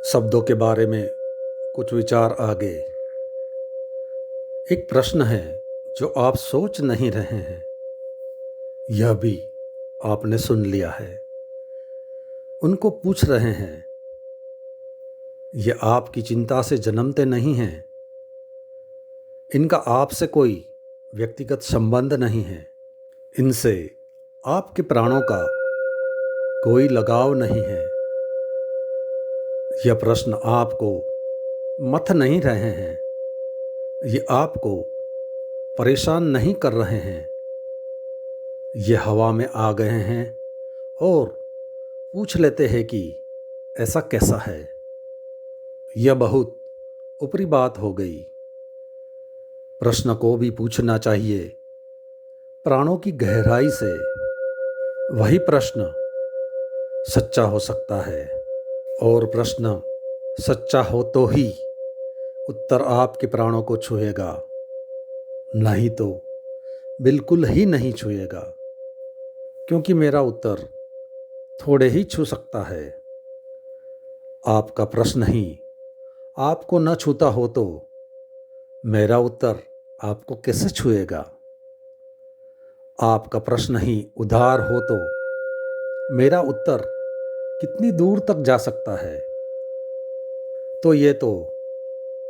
शब्दों के बारे में कुछ विचार आगे। एक प्रश्न है जो आप सोच नहीं रहे हैं, यह भी आपने सुन लिया है। उनको पूछ रहे हैं, ये आपकी चिंता से जन्मते नहीं हैं। इनका आपसे कोई व्यक्तिगत संबंध नहीं है। इनसे आपके प्राणों का कोई लगाव नहीं है। यह प्रश्न आपको मथ नहीं रहे हैं। ये आपको परेशान नहीं कर रहे हैं। ये हवा में आ गए हैं और पूछ लेते हैं कि ऐसा कैसा है। यह बहुत ऊपरी बात हो गई। प्रश्न को भी पूछना चाहिए प्राणों की गहराई से। वही प्रश्न सच्चा हो सकता है, और प्रश्न सच्चा हो तो ही उत्तर आपके प्राणों को छुएगा, नहीं तो बिल्कुल ही नहीं छुएगा। क्योंकि मेरा उत्तर थोड़े ही छू सकता है। आपका प्रश्न ही आपको न छूता हो तो मेरा उत्तर आपको कैसे छुएगा। आपका प्रश्न ही उधार हो तो मेरा उत्तर कितनी दूर तक जा सकता है। तो ये तो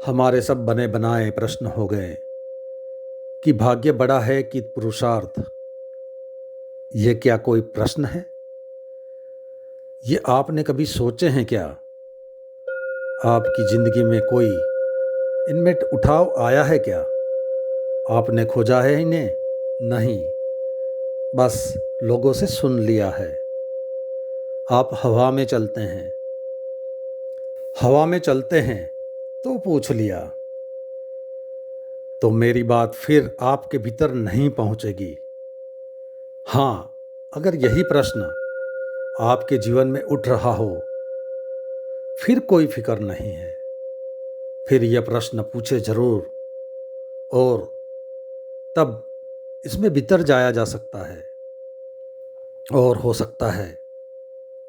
हमारे सब बने बनाए प्रश्न हो गए कि भाग्य बड़ा है कि पुरुषार्थ। ये क्या कोई प्रश्न है? ये आपने कभी सोचे हैं क्या? आपकी जिंदगी में कोई इनमें उठाव आया है क्या? आपने खोजा है इन्हें? नहीं, बस लोगों से सुन लिया है। आप हवा में चलते हैं। हवा में चलते हैं तो पूछ लिया, तो मेरी बात फिर आपके भीतर नहीं पहुंचेगी। हाँ, अगर यही प्रश्न आपके जीवन में उठ रहा हो, फिर कोई फिक्र नहीं है। फिर यह प्रश्न पूछे जरूर, और तब इसमें भीतर जाया जा सकता है। और हो सकता है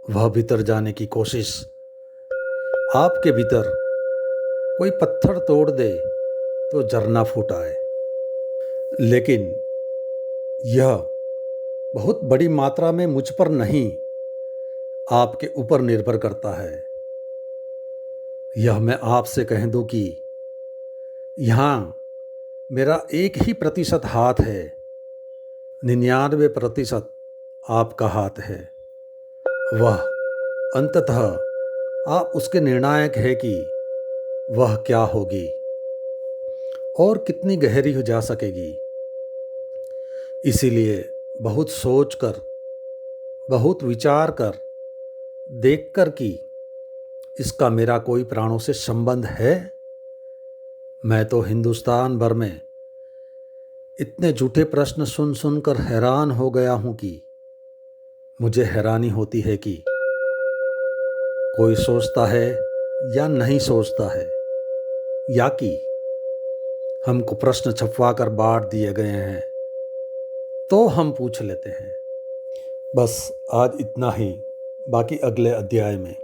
वह भीतर जाने की कोशिश आपके भीतर कोई पत्थर तोड़ दे तो झरना फूट आए। लेकिन यह बहुत बड़ी मात्रा में मुझ पर नहीं, आपके ऊपर निर्भर करता है। यह मैं आपसे कह दूं कि यहाँ मेरा 1% हाथ है, 99% आपका हाथ है। वह अंततः आप उसके निर्णायक है कि वह क्या होगी और कितनी गहरी हो जा सकेगी। इसीलिए बहुत सोच कर, बहुत विचार कर, देख कर कि इसका मेरा कोई प्राणों से संबंध है। मैं तो हिंदुस्तान भर में इतने झूठे प्रश्न सुन सुनकर हैरान हो गया हूं कि मुझे हैरानी होती है कि कोई सोचता है या नहीं सोचता है, या कि हमको प्रश्न छपवा कर बांट दिए गए हैं तो हम पूछ लेते हैं। बस आज इतना ही, बाकी अगले अध्याय में।